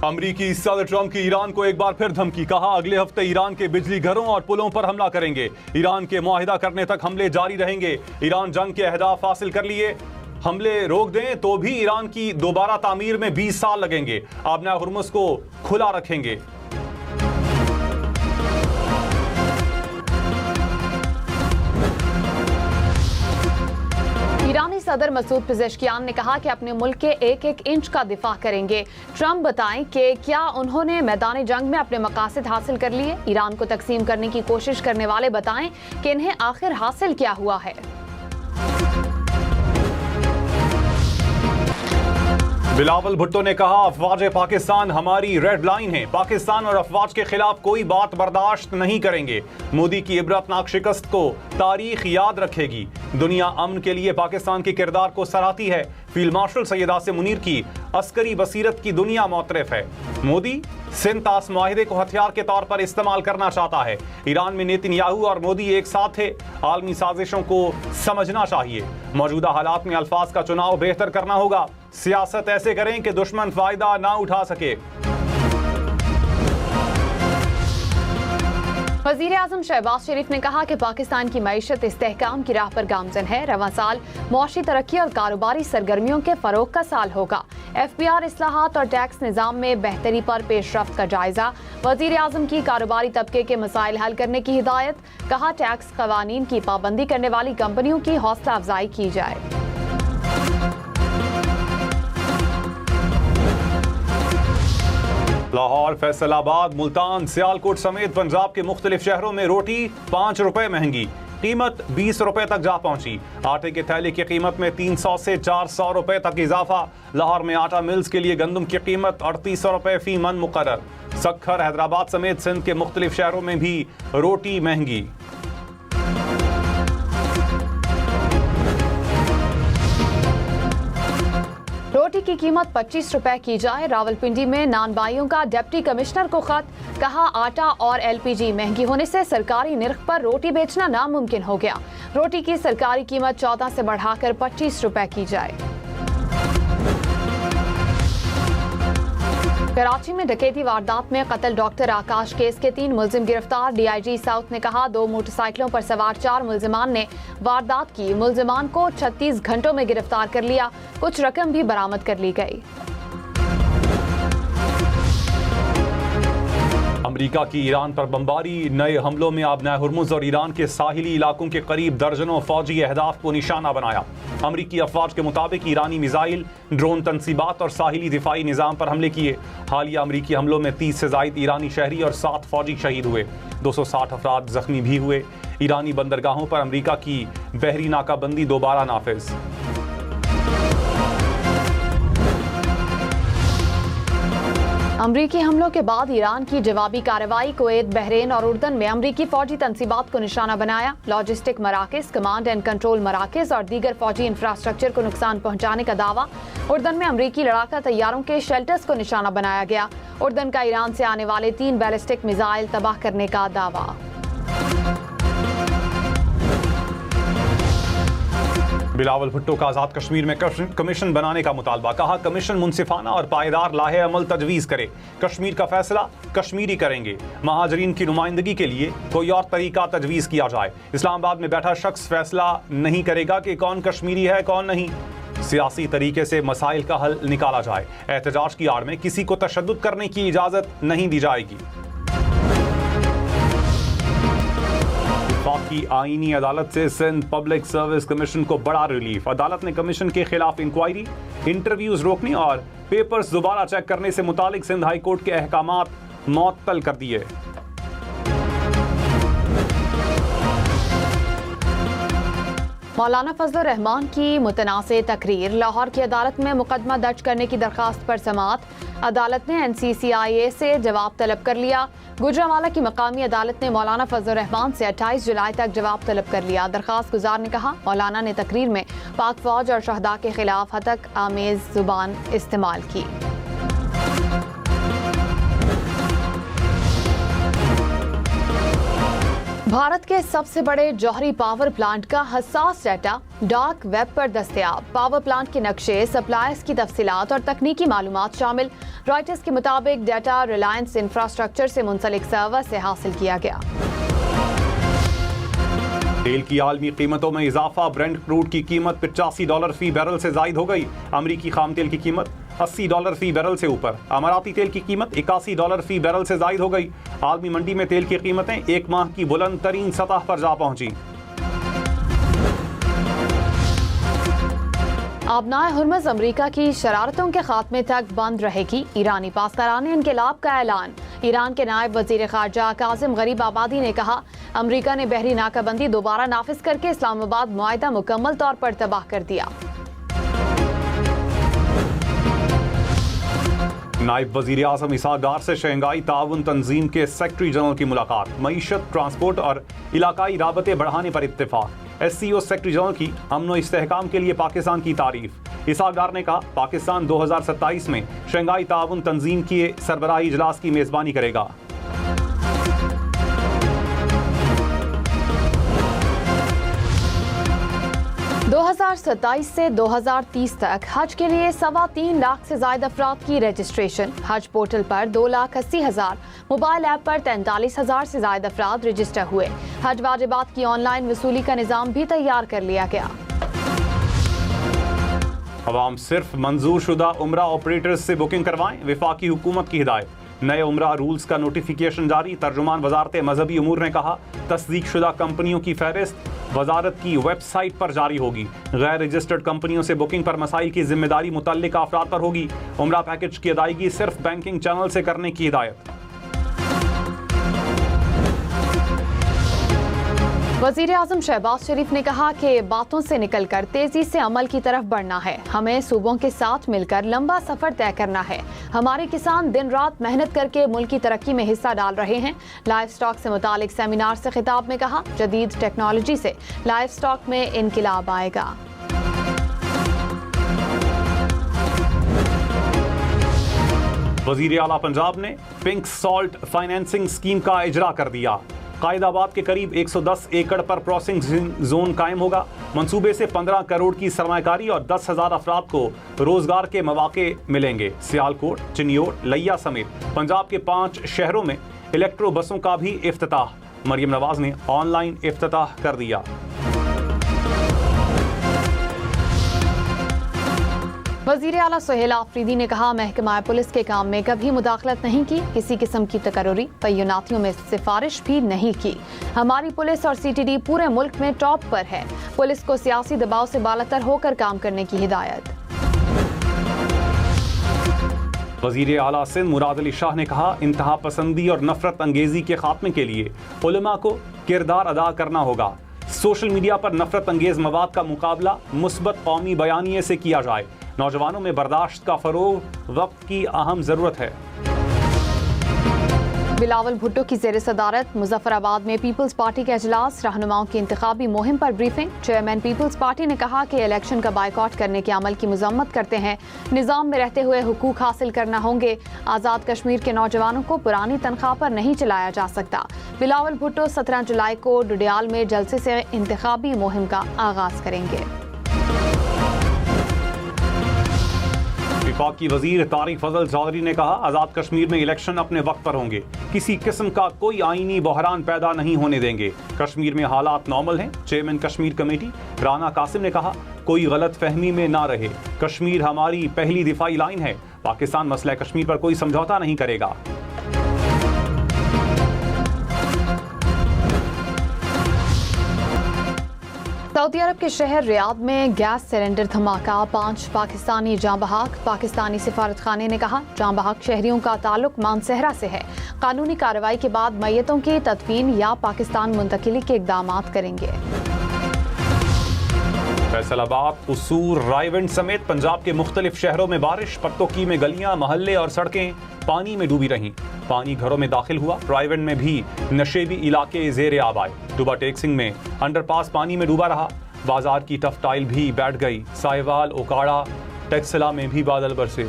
अमरीकी सदर ट्रंप की ईरान को एक बार फिर धमकी, कहा अगले हफ्ते ईरान के बिजली घरों और पुलों पर हमला करेंगे। ईरान के मुआहिदा करने तक हमले जारी रहेंगे। ईरान जंग के अहदाफ हासिल कर लिए, हमले रोक दें तो भी ईरान की दोबारा तामीर में 20 साल लगेंगे। आबना हुर्मुज़ को खुला रखेंगे। ईरानी सदर मसूद पेज़ेश्कियान ने कहा कि अपने मुल्क के एक एक इंच का दिफा करेंगे। ट्रंप बताएं कि क्या उन्होंने मैदान जंग में अपने मकासद हासिल कर लिए। ईरान को तकसीम करने की कोशिश करने वाले बताएं कि इन्हें आखिर हासिल क्या हुआ है। बिलावल भुट्टो ने कहा अफवाज पाकिस्तान हमारी रेड लाइन है। पाकिस्तान और अफवाज के खिलाफ कोई बात बर्दाश्त नहीं करेंगे। मोदी की इबरतनाक शिकस्त को तारीख याद रखेगी। दुनिया अमन के लिए पाकिस्तान के किरदार को सराहती है। फील्ड मार्शल सैयद आसिम मुनीर की अस्करी बसीरत की दुनिया मोतरफ है। मोदी सिंतास माहिदे को हथियार के तौर पर इस्तेमाल करना चाहता है। ईरान में नेतन्याहू और मोदी एक साथ थे। आलमी साजिशों को समझना चाहिए। मौजूदा हालात में अल्फाज का चुनाव बेहतर करना होगा। सियासत ऐसे करें कि दुश्मन फायदा ना उठा सके। वज़ीर-ए-आज़म शहबाज शरीफ ने कहा कि पाकिस्तान की मईशत इस्तेहकाम की राह पर गामजन है। रवां साल मुआशी तरक्की और कारोबारी सरगर्मियों के फरोग का साल होगा। FBR इस्लाहात और टैक्स निज़ाम में बेहतरी पर पेशरफ्त का जायजा। वज़ीर-ए-आज़म की कारोबारी तबके के मसाइल हल करने की हिदायत। कहा टैक्स कवानीन की पाबंदी करने वाली कंपनियों की हौसला अफजाई की जाए। लाहौर, फैसलाबाद, मुल्तान, सियालकोट समेत पंजाब के मुख्तलिफ शहरों में रोटी 5 रुपए महंगी, कीमत 20 रुपए तक जा पहुंची। आटे के थैले की कीमत में 300 से 400 रुपए तक इजाफा। लाहौर में आटा मिल्स के लिए गंदम की कीमत 3800 रुपए फी मन मुकर्रर। सक्खर, हैदराबाद समेत सिंध के मुख्तलिफ शहरों में भी रोटी महंगी। रोटी की कीमत 25 रुपए की जाए। रावलपिंडी में नानबाइयों का डिप्टी कमिश्नर को खत, कहा आटा और LPG महंगी होने से सरकारी निर्ख पर रोटी बेचना नामुमकिन हो गया। रोटी की सरकारी कीमत 14 से बढ़ाकर 25 रुपए की जाए। कराची में डकैती वारदात में कत्ल डॉक्टर आकाश केस के 3 मुलजिम गिरफ्तार। DIG साउथ ने कहा 2 मोटरसाइकिलों पर सवार 4 मुलजिमान ने वारदात की। मुलजिमान को 36 घंटों में गिरफ्तार कर लिया। कुछ रकम भी बरामद कर ली गई। अमेरिका की ईरान पर बमबारी, नए हमलों में आबना हुर्मुज़ और ईरान के साहिली इलाकों के करीब दर्जनों फौजी अहदाफ को निशाना बनाया। अमरीकी अफवाज के मुताबिक ईरानी मिसाइल, ड्रोन तनसीबात और साहिली दिफाई निज़ाम पर हमले किए। हालिया अमरीकी हमलों में 30 से ज़ायद ईरानी शहरी और 7 फौजी शहीद हुए। 260 अफराद जख्मी भी हुए। ईरानी बंदरगाहों पर अमरीका की बहरी नाकाबंदी दोबारा नाफिज। अमरीकी हमलों के बाद ईरान की जवाबी कार्रवाई। कुवैत, बहरीन और उर्दन में अमरीकी फौजी तनसीबात को निशाना बनाया। लॉजिस्टिक मराकज़, कमांड एंड कंट्रोल मराकज़ और दीगर फौजी इंफ्रास्ट्रक्चर को नुकसान पहुंचाने का दावा। उर्दन में अमरीकी लड़ाका तैयारों के शेल्टर्स को निशाना बनाया गया। उर्दन का ईरान से आने वाले 3 बैलिस्टिक मिसाइल तबाह करने का दावा। बिलावल भुट्टो का आज़ाद कश्मीर में कमीशन बनाने का मुतालबा। कहा कमीशन मुनसिफाना और पायदार लाहे अमल तजवीज़ करे। कश्मीर का फैसला कश्मीरी करेंगे। महाजरीन की नुमाइंदगी के लिए कोई और तरीका तजवीज़ किया जाए। इस्लामाबाद में बैठा शख्स फैसला नहीं करेगा कि कौन कश्मीरी है कौन नहीं। सियासी तरीके से मसाइल का हल निकाला जाए। एहतजाज की आड़ में किसी को तशद्दुद करने की इजाज़त नहीं दी जाएगी। की आईनी अदालत से सिंध पब्लिक सर्विस कमीशन को बड़ा रिलीफ। अदालत ने कमीशन के खिलाफ इंक्वायरी, इंटरव्यूज रोकने और पेपर्स दोबारा चेक करने से मुतालिक सिंध हाई कोर्ट के अहकामात मुअत्तल कर दिए। मौलाना फजल रहमान की मुतनाज़ तकरीर। लाहौर की अदालत में मुकदमा दर्ज करने की दरखास्त पर समाअत। अदालत ने NCCIA से जवाब तलब कर लिया। गुजरांवाला की मकामी अदालत ने मौलाना फजल रहमान से 28 जुलाई तक जवाब तलब कर लिया। दरखास्त गुजार ने कहा मौलाना ने तकरीर में पाक फौज और शहदा के खिलाफ हतक आमेज जुबान इस्तेमाल की। भारत के सबसे बड़े जौहरी पावर प्लांट का हसास डाटा डार्क वेब पर दस्तयाब। पावर प्लांट के नक्शे, सप्लायर्स की तफसीलात और तकनीकी मालूमात शामिल। रॉयटर्स के मुताबिक डाटा रिलायंस इंफ्रास्ट्रक्चर से मुंसलिक सर्वर से हासिल किया गया। तेल की आलमी कीमतों में इजाफा। ब्रेंट क्रूड की कीमत $85 फी बैरल से जायद हो गई। अमरीकी खाम तेल की कीमत $80 फी बैरल से ऊपर। अमाराती तेल की कीमत $81 फी बैरल से जायद हो गई। आलमी मंडी में तेल की कीमतें एक माह की बुलंद तरीन सतह पर जा पहुंची। आबनाए हुर्मुज़ अमरीका की शरारतों के खात्मे तक बंद रहेगी। ईरानी पासदारान इनकलाब का ऐलान। ईरान के नायब वजीर खारजा कासिम गरीब आबादी ने कहा, अमरीका ने बहरी नाकाबंदी दोबारा नाफिज करके इस्लामाबाद मुआहिदा मुकम्मल तौर पर तबाह कर दिया। नायब वजीर आज़म इसहाक डार से शंघाई ताउन तंजीम के सेक्रेटरी जनरल की मुलाकात। मईशत, ट्रांसपोर्ट और इलाकाई राबते बढ़ाने पर इत्तेफाक। SCO सेक्रेटरी जनरल की अमन व इस्तेहकाम के लिए पाकिस्तान की तारीफ। इसहाक डार ने कहा, पाकिस्तान 2027 में शंघाई ताउन तंजीम के सरबराही इजलास की मेजबानी करेगा। दो 2027 से 2030 तक हज के लिए 3.25 लाख से ज्यादा अफराद की रजिस्ट्रेशन। हज पोर्टल पर 2,80,000, मोबाइल ऐप पर 43,000 से ज्यादा अफराद रजिस्टर हुए। हज वाजिबात की ऑनलाइन वसूली का निजाम भी तैयार कर लिया गया। अवाम सिर्फ मंजूर शुदा उम्रा ऑपरेटर्स से बुकिंग करवाएं। वफाकी हुकूमत की हिदायत। नए उम्रा रूल्स का नोटिफिकेशन जारी। तर्जुमान वजारत मजहबी उमूर ने कहा, तस्दीक शुदा कंपनियों की फहरिस्त वजारत की वेबसाइट पर जारी होगी। गैर रजिस्टर्ड कंपनियों से बुकिंग पर मसाइल की जिम्मेदारी मुतल्लिका अफराद पर होगी। उम्रा पैकेज की अदायगी सिर्फ बैंकिंग चैनल से करने की हिदायत। वजीर आजम शहबाज शरीफ ने कहा कि बातों से निकलकर तेजी से अमल की तरफ बढ़ना है। हमें सूबों के साथ मिलकर लंबा सफर तय करना है। हमारे किसान दिन रात मेहनत करके मुल्क की तरक्की में हिस्सा डाल रहे हैं। लाइव स्टॉक से मुतालिक सेमिनार से खिताब में कहा, जदीद टेक्नोलॉजी से लाइव स्टॉक में इनकिलाब आएगा। वजीर आला पंजाब ने पिंक सॉल्ट फाइनेंसिंग स्कीम का इजरा कर दिया। कायदाबाद के करीब 110 एकड़ पर प्रोसेसिंग जोन कायम होगा। मंसूबे से 15 करोड़ की सरमाकारी और 10,000 अफराद को रोजगार के मौके मिलेंगे। सियालकोट, चिन्योट, लैया समेत पंजाब के 5 शहरों में इलेक्ट्रो बसों का भी इफ्तिताह। मरियम नवाज ने ऑनलाइन इफ्तिताह कर दिया। वजीर आला सुहेल आफरीदी ने कहा, महकमा पुलिस के काम में कभी मुदाखलत नहीं की, किसी किस्म की तकर्रुरी तैनातियों में सिफारिश भी नहीं की। हमारी पुलिस और CTD पूरे मुल्क में टॉप पर है। पुलिस को सियासी दबाव से बालातर होकर काम करने की हिदायत। वजीर आला सिंध मुराद अली शाह ने कहा, इंतहा पसंदी और नफरत अंगेजी के खात्मे के लिए उलमा को किरदार अदा करना होगा। सोशल मीडिया पर नफरत अंगेज मवाद का मुकाबला मुस्बत कौमी बयानिए से किया जाए। नौजवानों में बर्दाश्त का फरोग वक्त की अहम जरूरत है। बिलावल भुट्टो की ज़ेर सदारत मुजफ्फराबाद में पीपल्स पार्टी का इजलास। रहनुमाओं की इंतखाबी मुहिम पर ब्रीफिंग। चेयरमैन पीपल्स पार्टी ने कहा कि इलेक्शन का बायकॉट करने के अमल की मजम्मत करते हैं। निज़ाम में रहते हुए हुकूक हासिल करना होंगे। आज़ाद कश्मीर के नौजवानों को पुरानी तनख्वाह पर नहीं चलाया जा सकता। बिलावल भुट्टो 17 जुलाई को डुडियाल में जलसे से इंतखाबी मुहिम का आगाज करेंगे। वफाकी वजीर तारिक फजल चौधरी ने कहा, आज़ाद कश्मीर में इलेक्शन अपने वक्त पर होंगे। किसी किस्म का कोई आईनी बहरान पैदा नहीं होने देंगे। कश्मीर में हालात नॉर्मल हैं। चेयरमैन कश्मीर कमेटी राना कासिम ने कहा, कोई गलत फहमी में ना रहे। कश्मीर हमारी पहली दिफाई लाइन है। पाकिस्तान मसला कश्मीर पर कोई समझौता नहीं करेगा। सऊदी अरब के शहर रियाद में गैस सिलेंडर धमाका। 5 पाकिस्तानी जाँ बहक। पाकिस्तानी सिफारत खाने ने कहा, जाँ बहक शहरियों का ताल्लुक मानसहरा से है। कानूनी कार्रवाई के बाद मैयतों की तदफीन या पाकिस्तान मुंतकिली के इकदाम करेंगे। फैसलाबाद, कसूर, रायवंड समेत पंजाब के मुख्तलिफ शहरों में बारिश। पत्तोकी में गलियां, मोहल्ले और सड़कें पानी में डूबी रहीं। पानी घरों में दाखिल हुआ। रायवंड में भी नशेबी इलाके ज़ेरे आब आए। डुबा टेक्सिंग में अंडरपास पानी में डूबा रहा। बाजार की टफ टाइल भी बैठ गई। साहिवाल, ओकाड़ा, टेक्सला में भी बादल बरसे।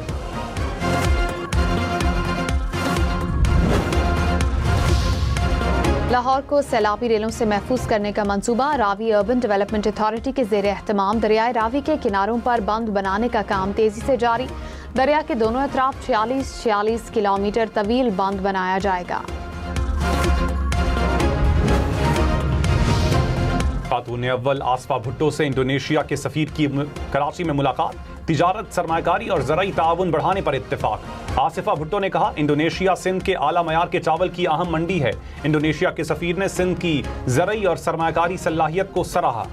लाहौर को सैलाबी रेलों से महफूज करने का मंसूबा। रावी अर्बन डेवलपमेंट अथॉरिटी के ज़ेर एहतमाम दरियाए रावी के किनारों पर बंद बनाने का काम तेजी से जारी। दरिया के दोनों अतराफ 46 किलोमीटर तवील बंद बनाया जाएगा। खातून अव्वल आसफा भुट्टो से इंडोनेशिया के सफीर की कराची में मुलाकात। तिजारत, सरमायाकारी और ज़राई ताउन बढ़ाने पर इत्तेफाक। आसिफा भुट्टो ने कहा, इंडोनेशिया सिंध के आला मयार के चावल की अहम मंडी है। इंडोनेशिया के सफीर ने सिंध की ज़राई और सरमायाकारी सलाहियत को सराहा।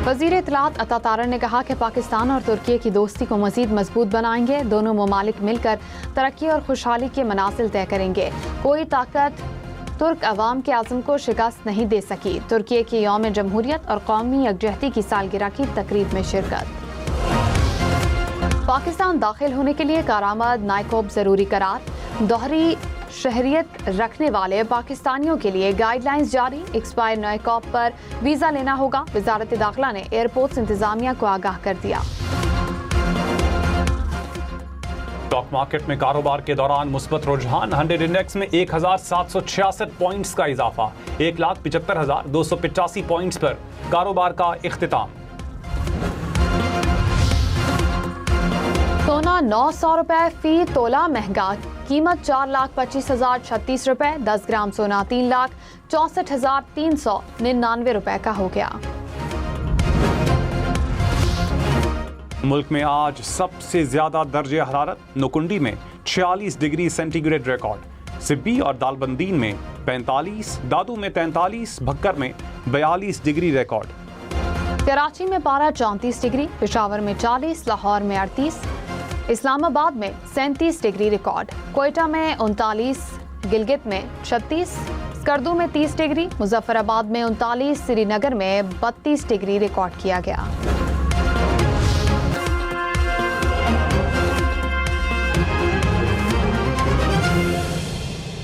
वज़ीर इत्तलात अता तारर ने कहा कि पाकिस्तान और तुर्की की दोस्ती को मज़ीद मजबूत बनाएंगे। दोनों ममालिक मिलकर तरक्की और खुशहाली के मनासिल तय करेंगे। कोई ताकत तुर्क अवाम के आज़म को शिकस्त नहीं दे सकी। तुर्की की यौम जमहूरियत और कौमी यकजहती की सालगिरह की तकरीब में शिरकत। पाकिस्तान दाखिल होने के लिए कारामद नायकोब ज़रूरी करार। दोहरी शहरियत रखने वाले पाकिस्तानियों के लिए गाइडलाइंस जारी। एक्सपायर नायकोब पर वीज़ा लेना होगा। वज़ारत दाखिला ने एयरपोर्ट्स इंतजामिया को आगाह कर दिया। स्टॉक मार्केट में कारोबार के दौरान मुस्बत रुझान। 100 इंडेक्स में 1766 पॉइंट्स का इजाफा। 1,75,285 पॉइंट्स पर कारोबार का इख्तिताम। सोना 900 रुपए फी तोला महंगा। कीमत 4,25,036 रुपए। 10 ग्राम सोना 3,64,399 रुपए का हो गया। मुल्क में आज सबसे ज्यादा दर्जे हरारत नकुंडी में 46 डिग्री सेंटीग्रेड रिकॉर्ड। सिब्बी और दालबंदीन में 45, दादू में 43, भक्कर में 42 डिग्री रिकॉर्ड। कराची में पारा 34 डिग्री, पेशावर में 40, लाहौर में 38, इस्लामाबाद में 37 डिग्री रिकॉर्ड। कोयटा में 39, गिलगित में 36, स्कर्दू में 30 डिग्री, मुजफ्फराबाद में 39, श्रीनगर में 32 डिग्री रिकॉर्ड किया गया।